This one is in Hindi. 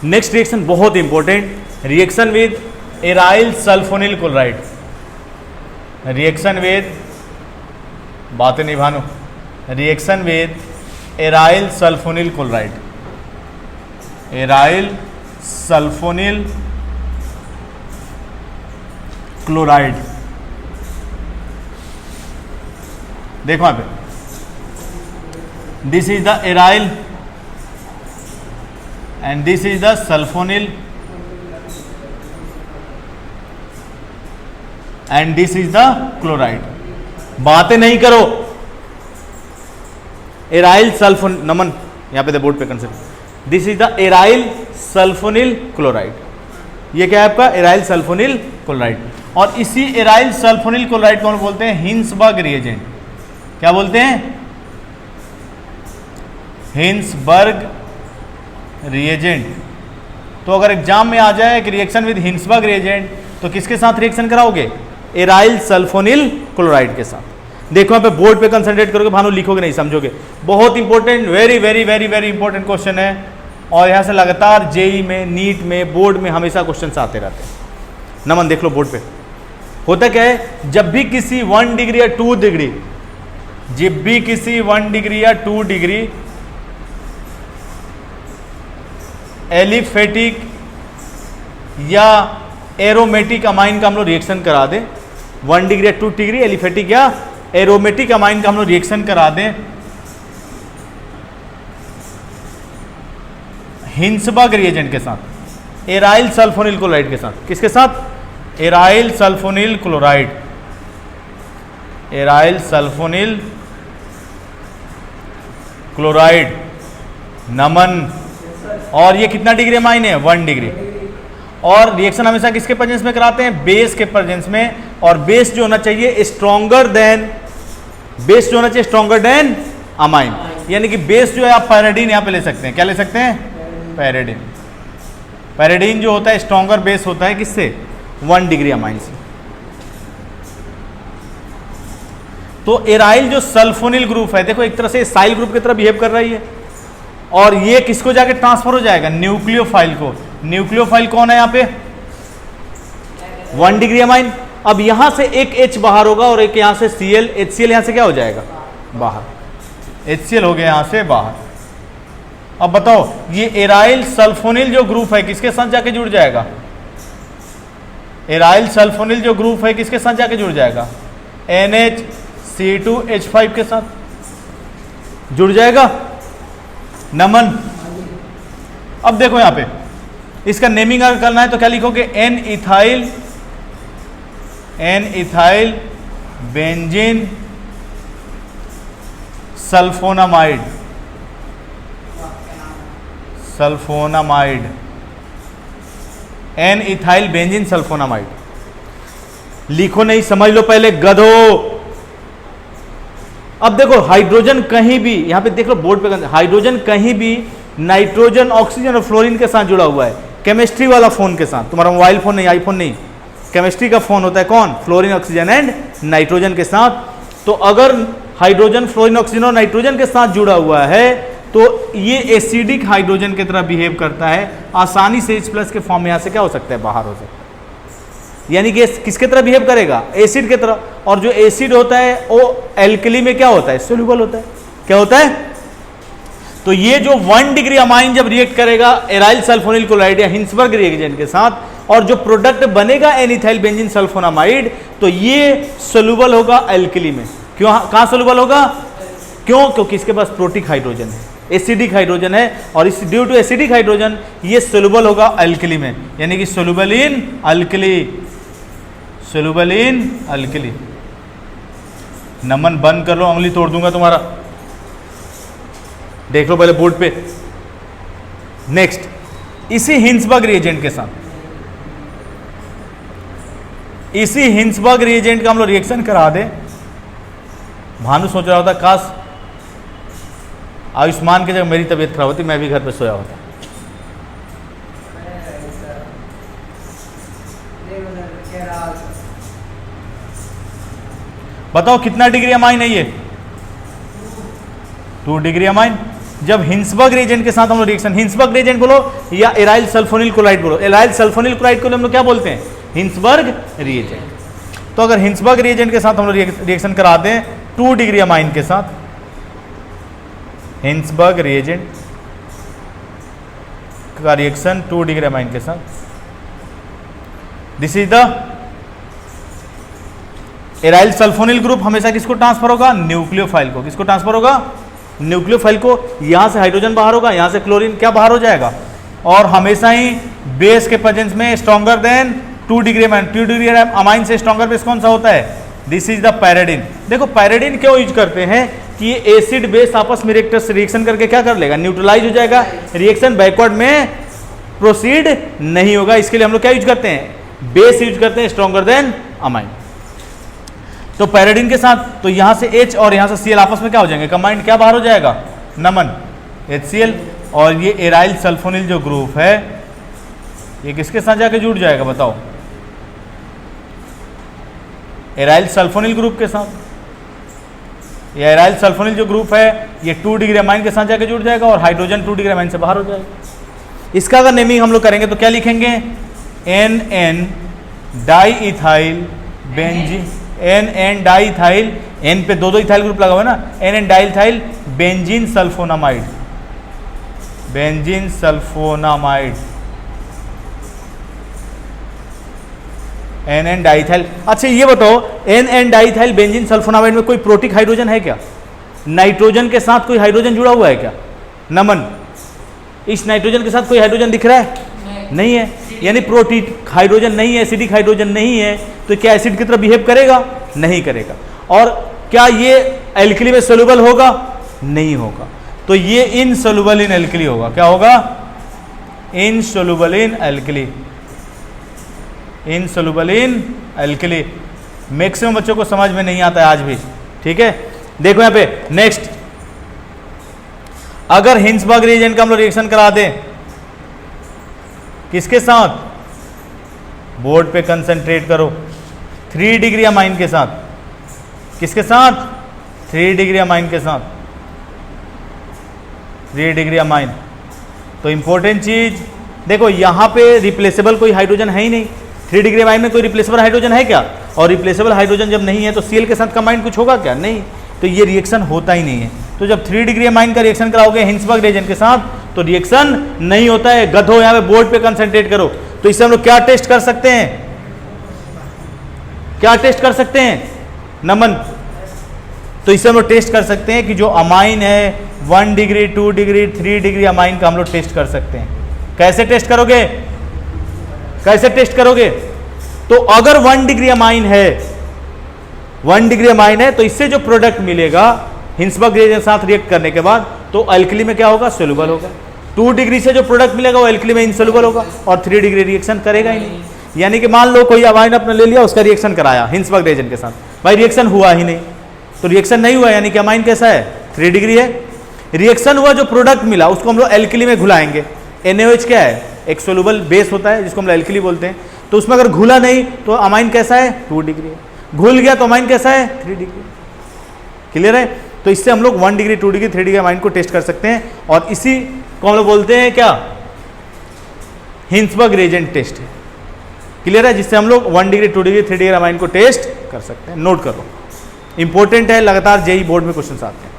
नेक्स्ट रिएक्शन बहुत important, reaction with aryl sulfonyl chloride. Reaction with, बातें नहीं Bhanu, reaction with aryl sulfonyl chloride. Aryl sulfonyl chloride, देखो यहाँ पे, this is the aryl and this is the sulphonyl and this is the chloride. बातें नहीं करो, एराइल सल्फोन, नमन यहां पे दे बोर्ड पे consider, this is the aryl sulfonyl chloride. ये क्या है आपका? Aryl sulfonyl chloride. और इसी एराइल सल्फोनिल क्लोराइड को हम बोलते हैं हिंसबर्ग रिएजेंट। क्या बोलते हैं? Hinsberg reagent. तो अगर एग्जाम में आ जाए कि रिएक्शन विद हिंसबर्ग रिएजेंट, तो किसके साथ रिएक्शन कराओगे? एराइल सल्फोनिल क्लोराइड के साथ। देखो यहाँ पे बोर्ड पे कंसंट्रेट करोगे, भानु लिखोगे नहीं, समझोगे। बहुत important, very very very very important question है, और यहाँ से लगातार जेई में, नीट में, बोर्ड में हमेशा क्वेश्चन आते रहते हैं। नमन देख लो बोर्ड पे, होता क्या है, जब भी किसी 1 डिग्री या 2 डिग्री, जब भी किसी 1 डिग्री या 2 डिग्री एलिफेटिक या एरोमेटिक अमाइन का हम लोग रिएक्शन करा दें, 1 डिग्री या 2 डिग्री एलिफेटिक या एरोमेटिक अमाइन का हम लोग रिएक्शन करा दें हिंसबर्ग रिएजेंट के साथ, एराइल सल्फोनिल क्लोराइड के साथ। किसके साथ? Aryl sulfonyl chloride. Aryl sulfonyl chloride, Naman. और ये कितना डिग्री अमाइन है? 1 डिग्री। और रिएक्शन हमेशा किसके प्रेजेंस में कराते हैं? बेस के प्रेजेंस में। और बेस जो होना चाहिए स्ट्रॉन्गर देन, बेस जो होना चाहिए स्ट्रॉन्गर देन अमाइन। यानी कि बेस जो है आप पैराडीन यहां पे ले सकते हैं। क्या ले सकते हैं? पैराडीन। पैराडीन जो होता है स्ट्रॉन्गर बेस होता है किससे? 1 डिग्री अमाइन से। तो एराइल जो सल्फोनिल ग्रुप है, देखो एक तरह से साइल ग्रुप की तरह बिहेव कर रही है, और ये किसको जाके ट्रांसफर हो जाएगा? न्यूक्लियोफाइल को। न्यूक्लियोफाइल कौन है यहाँ पे? 1 डिग्री अमाइन। अब यहां से एक H बाहर होगा और एक यहां से Cl, HCl यहां से क्या हो जाएगा? बाहर। HCl हो गया यहां से बाहर। अब बताओ, ये एराइल सल्फोनिल जो ग्रुप है किसके साथ जाके जुड़ जाएगा? एराइल सल्फोनिल जो ग्रुप है किसके साथ जाके जुड़ जाएगा? NHC2H5 के साथ जुड़ जाएगा। नमन, अब देखो यहां पे इसका नेमिंग अगर करना है तो क्या लिखोगे? N ethyl benzene sulfonamide. Sulfonamide, N ethyl benzene sulfonamide. लिखो नहीं, समझ लो पहले गधो। अब देखो हाइड्रोजन कहीं भी, यहां पे देख लो बोर्ड पे, हाइड्रोजन कहीं भी नाइट्रोजन, ऑक्सीजन और फ्लोरीन के साथ जुड़ा हुआ है। केमिस्ट्री वाला फोन के साथ, तुम्हारा मोबाइल फोन नहीं, आईफोन नहीं, केमिस्ट्री का फोन होता है कौन? फ्लोरीन, ऑक्सीजन एंड नाइट्रोजन के साथ। तो अगर हाइड्रोजन, फ्लोरीन, ऑक्सीजन और नाइट्रोजन के साथ जुड़ा हुआ है तो ये एसिडिक हाइड्रोजन की तरह बिहेव करता है, आसानी से H+ के फॉर्म में यहां से क्या हो सकता है? बाहर हो सकता है। यानी कि किसके तरह बिहेव करेगा? एसिड की तरह। और जो एसिड होता है वो एल्कली में क्या होता है? सोल्यूबल होता है। क्या होता है? तो ये जो 1 डिग्री अमाइन जब रिएक्ट करेगा एराइल सल्फोनिल क्लोराइड या हिंसबर्ग रिएजेंट के साथ, और जो प्रोडक्ट बनेगा एन इथाइल बेंजीन सल्फोनामाइड, तो ये सोल्यूबल होगा एल्कली में। क्यों? कहां सोल्यूबल होगा? क्यों? क्योंकि इसके पास प्रोटिक हाइड्रोजन है, एसिडिक हाइड्रोजन है, और इस ड्यू टू एसिडिक हाइड्रोजन ये सोल्यूबल होगा अल्कली में, यानी कि soluble in alkali. Soluble in alkali. Naman बंद कर लो, उंगली तोड़ दूंगा तुम्हारा। देख लो पहले बोर्ड पे। नेक्स्ट, इसी हिंसबर्ग रिएजेंट के साथ, इसी हिंसबर्ग रिएजेंट का हम लोग रिएक्शन करा दें। भानु सोच रहा होता काश आयुष्मान की जगह मेरी तबीयत खराब होती, मैं भी घर पे सोया होता। बताओ कितना डिग्री अमाइन है ये? 2 डिग्री अमाइन। जब हिंसबर्ग रिएजेंट के साथ हम लोग रिएक्शन, हिंसबर्ग रिएजेंट बोलो या एराइल सल्फोनिल क्लोराइड बोलो, एराइल सल्फोनिल क्लोराइड को हम लोग क्या बोलते हैं, हिंसबर्ग रिएजेंट। तो अगर हिंसबर्ग रिएजेंट के साथ हम लोग रिएक्शन करा दें 2 डिग्री अमाइन के साथ, हिंसबर्ग रिएजेंट का रिएक्शन 2 डिग्री अमाइन के साथ, this is the aryl sulphonyl group हमेशा किसको ट्रांसफर होगा, न्यूक्लियोफाइल को। किसको ट्रांसफर होगा, न्यूक्लियोफाइल को। यहां से हाइड्रोजन बाहर होगा, यहां से क्लोरीन क्या बाहर हो जाएगा, और हमेशा ही बेस के प्रेजेंस में stronger than 2 degree amine. 2 degree amine से स्ट्रॉन्गर बेस कौन सा होता है, दिस इज द पैराडिन। देखो पैराडिन क्यों यूज करते हैं कि ये एसिड बेस आपस में रिएक्शन करके क्या कर लेगा, न्यूट्रलाइज हो जाएगा, रिएक्शन बैकवर्ड में प्रोसीड नहीं होगा। इसके लिए हम लोग क्या यूज करते हैं, बेस यूज करते हैं स्ट्रॉन्गर देन अमाइन। तो पैराडिन के साथ तो यहां से H और यहां से Cl आपस में क्या हो जाएंगे, कंबाइंड, क्या बाहर हो जाएगा, नमन, HCl। और ये एराइल सल्फोनिल जो ग्रुप है ये किसके साथ जाके जुड़ जाएगा बताओ, एराइल सल्फोनिल ग्रुप के साथ। ये एराइल सल्फोनिल जो ग्रुप है ये 2 डिग्री अमाइन के साथ जाके जुड़ जाएगा और हाइड्रोजन 2 डिग्री अमाइन से बाहर हो जाएगा। इसका अगर नेमिंग हम लोग करेंगे तो क्या लिखेंगे, NN diethyl benzene, NN diethyl, N पे 2 इथाइल ग्रुप लगा हुआ है ना, NN diethyl benzene sulfonamide, benzene sulfonamide, NN diethyl. अच्छा ये बताओ NN डाईइथाइल बेंजीन सल्फोनामाइड में कोई प्रोटिक हाइड्रोजन है क्या, नाइट्रोजन के साथ कोई हाइड्रोजन जुड़ा हुआ है क्या, नमन, इस नाइट्रोजन के साथ कोई हाइड्रोजन दिख रहा है, नहीं है, यानी प्रोटिक हाइड्रोजन नहीं है, एसिडिक हाइड्रोजन नहीं है, तो क्या एसिड की तरह बिहेव करेगा, नहीं करेगा। और क्या ये एल्कली में सोल्यूबल होगा, नहीं होगा, तो ये इनसोल्यूबल इन एल्कली होगा। क्या होगा, insoluble in alkali, insoluble in alkali. Maximum बच्चों को समझ में नहीं आता है आज भी, ठीक है। देखो यहां पे नेक्स्ट, अगर हिंसबर्ग रिएजेंट का हम लोग रिएक्शन करा दें किसके साथ, बोर्ड पे कंसंट्रेट करो, 3 डिग्री अमाइन के साथ, किसके साथ, 3 डिग्री अमाइन के साथ, 3 डिग्री अमाइन। तो इंपॉर्टेंट चीज देखो यहां पे रिप्लेसेबल कोई हाइड्रोजन है ही नहीं, 3 डिग्री अमाइन में कोई रिप्लेसेबल हाइड्रोजन है क्या, और रिप्लेसेबल हाइड्रोजन जब नहीं है तो Cl के साथ कंबाइन कुछ होगा क्या, नहीं, तो ये रिएक्शन होता ही नहीं है। तो जब 3 डिग्री अमाइन का रिएक्शन कराओगे हिंसबर्ग रिएजेंट के साथ तो रिएक्शन नहीं होता है। गधो यहाँ पे बोर्ड पे कंसंट्रेट करो। तो इससे हम लोग क्या टेस्ट कर सकते हैं, क्या टेस्ट कर सकते हैं, नमन, तो इससे हम लोग टेस्ट कर सकते हैं कि जो अमाइन है 1 डिग्री 2 डिग्री 3 डिग्री अमाइन का हम लोग टेस्ट कर सकते हैं। कैसे टेस्ट करोगे, कैसे टेस्ट करोगे, तो अगर 1 डिग्री अमाइन है, 1 डिग्री अमाइन है तो इससे जो प्रोडक्ट मिलेगा हिंसबर्ग रिएजेंट के साथ रिएक्ट करने के बाद तो अल्कली में क्या होगा, सोल्यूबल होगा। 2 डिग्री से जो प्रोडक्ट मिलेगा वो अल्कली में इनसोल्यूबल होगा और 3 डिग्री रिएक्शन करेगा ही नहीं। यानी कि मान लो कोई अमाइन अपने ले लिया, उसका रिएक्शन कराया हिंसबर्ग रिएजेंट के साथ, भाई रिएक्शन हुआ ही नहीं, तो रिएक्शन नहीं हुआ, यानी कि अमाइन कैसा है, 3 डिग्री है। रिएक्शन हुआ, जो प्रोडक्ट मिला उसको हम लोग एल्कली में घुलाएंगे। NaOH क्या है, एक सोल्यूबल बेस होता है जिसको हम लोग एल्कली बोलते हैं। तो उसमें अगर घुला नहीं तो अमाइन कैसा है, 2 डिग्री है, घुल गया तो अमाइन कैसा है, 3 डिग्री। क्लियर है। तो इससे हम लोग 1 डिग्री 2 डिग्री 3 डिग्री अमाइन को टेस्ट कर सकते हैं और इसी को हम लोग बोलते हैं क्या, हिंसबर्ग रिएजेंट टेस्ट है। क्लियर है, जिससे हम लोग 1 डिग्री 2 डिग्री 3 डिग्री अमाइन को टेस्ट कर सकते हैं। नोट करो, इंपॉर्टेंट है, लगातार जेईई बोर्ड में क्वेश्चन आते हैं।